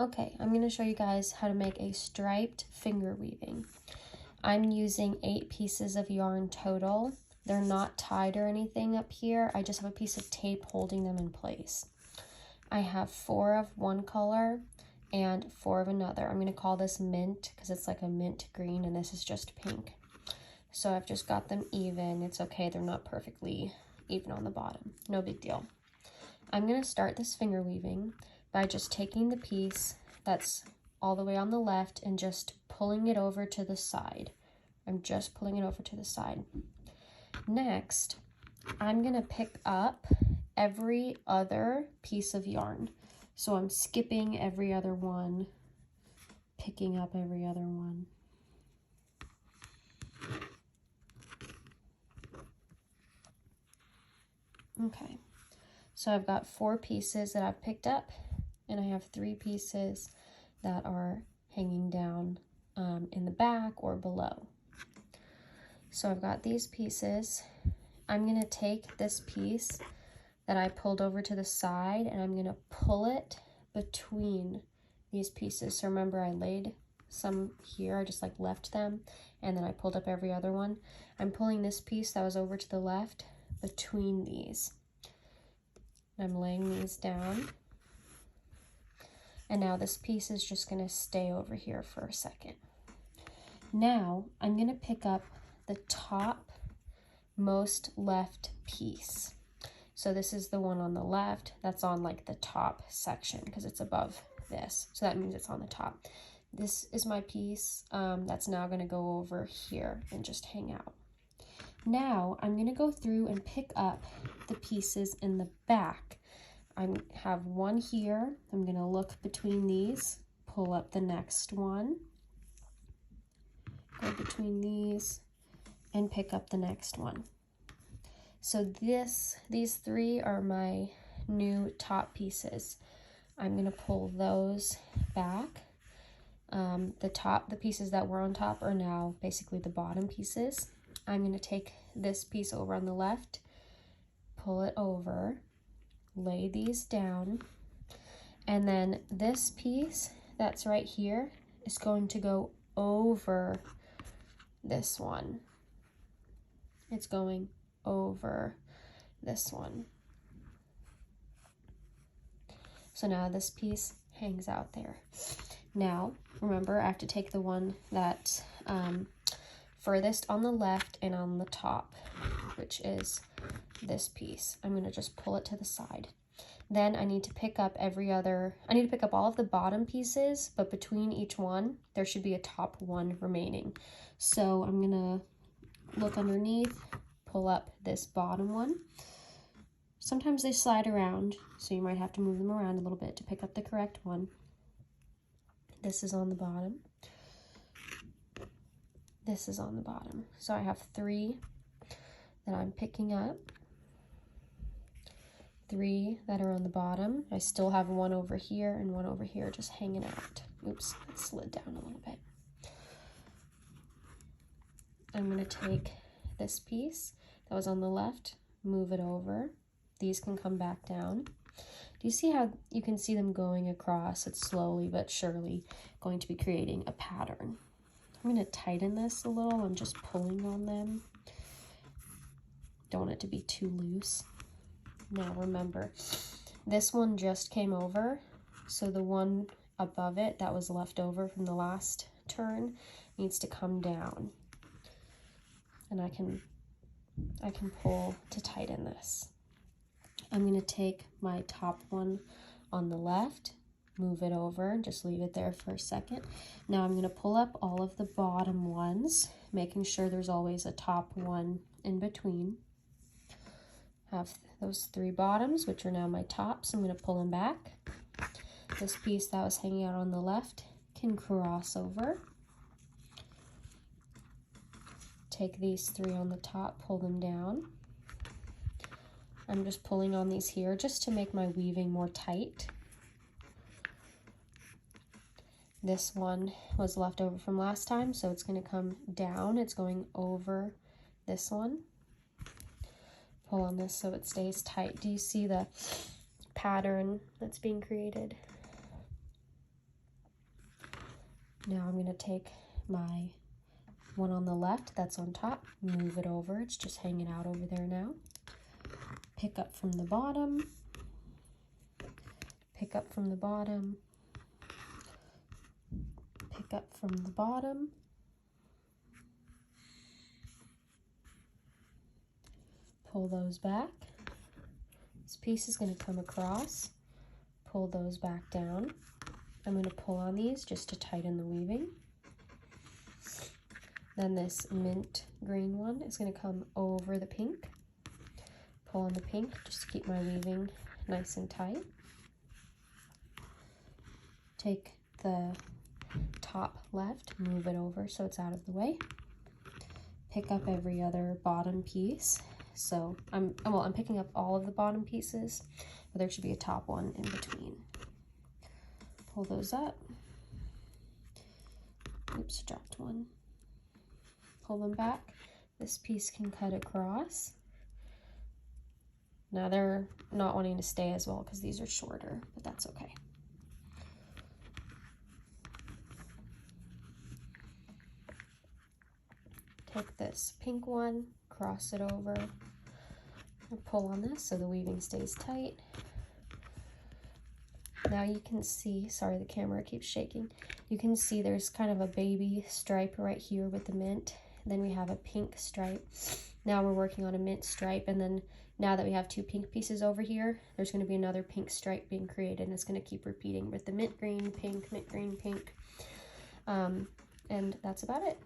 Okay, I'm going to show you guys how to make a striped finger weaving. I'm using 8 pieces of yarn total. They're not tied or anything up here. I just have a piece of tape holding them in place. I have 4 of one color and 4 of another. I'm going to call this mint because it's like a mint green and this is just pink. So I've just got them even. It's okay, they're not perfectly even on the bottom. No big deal. I'm going to start this finger weaving by just taking the piece that's all the way on the left and just pulling it over to the side. I'm just pulling it over to the side. Next, I'm going to pick up every other piece of yarn. So I'm skipping every other one, picking up every other one. Okay, so I've got 4 pieces that I've picked up, and I have 3 pieces that are hanging down in the back or below. So I've got these pieces. I'm going to take this piece that I pulled over to the side and I'm going to pull it between these pieces. So remember, I laid some here, I just like left them, and then I pulled up every other one. I'm pulling this piece that was over to the left between these. I'm laying these down. And now this piece is just going to stay over here for a second. Now I'm going to pick up the top most left piece. So this is the one on the left that's on like the top section because it's above this. So that means it's on the top. This is my piece that's now going to go over here and just hang out. Now I'm going to go through and pick up the pieces in the back. I have one here. I'm going to look between these, pull up the next one, go between these, and pick up the next one. So these 3 are my new top pieces. I'm going to pull those back. The pieces that were on top are now basically the bottom pieces. I'm going to take this piece over on the left, pull it over, lay these down, and then this piece that's right here is going to go over this one. It's going over this one. So now this piece hangs out there. Now, remember, I have to take the one that's furthest on the left and on the top, which is this piece. I'm going to just pull it to the side. Then I need to pick up I need to pick up all of the bottom pieces, but between each one, there should be a top one remaining. So I'm going to look underneath, pull up this bottom one. Sometimes they slide around, so you might have to move them around a little bit to pick up the correct one. This is on the bottom. This is on the bottom. So I have 3 that I'm picking up. 3 that are on the bottom. I still have one over here and one over here just hanging out. Oops, that slid down a little bit. I'm going to take this piece that was on the left, move it over. These can come back down. Do you see how you can see them going across? It's slowly but surely going to be creating a pattern. I'm going to tighten this a little. I'm just pulling on them. Don't want it to be too loose. Now remember, this one just came over, so the one above it that was left over from the last turn needs to come down. And I can pull to tighten this. I'm going to take my top one on the left, move it over, just leave it there for a second. Now I'm going to pull up all of the bottom ones, making sure there's always a top one in between. Have those 3 bottoms, which are now my tops. I'm going to pull them back. This piece that was hanging out on the left can cross over. Take these 3 on the top, pull them down. I'm just pulling on these here just to make my weaving more tight. This one was left over from last time, so it's going to come down. It's going over this one. Pull on this so it stays tight. Do you see the pattern that's being created? Now I'm going to take my one on the left that's on top, move it over. It's just hanging out over there now. Pick up from the bottom, pick up from the bottom, pick up from the bottom, pull those back. This piece is going to come across, pull those back down. I'm going to pull on these just to tighten the weaving. Then this mint green one is going to come over the pink. Pull on the pink just to keep my weaving nice and tight. Take the top left, move it over so it's out of the way. Pick up every other bottom piece. So I'm picking up all of the bottom pieces, but there should be a top one in between. Pull those up. Oops, dropped one. Pull them back. This piece can cut across. Now they're not wanting to stay as well because these are shorter, but that's okay. Take this pink one, cross it over, and pull on this so the weaving stays tight. Now you can see, sorry the camera keeps shaking, you can see there's kind of a baby stripe right here with the mint. Then we have a pink stripe. Now we're working on a mint stripe, and then now that we have two pink pieces over here, there's going to be another pink stripe being created, and it's going to keep repeating with the mint green, pink, mint green, pink. And that's about it.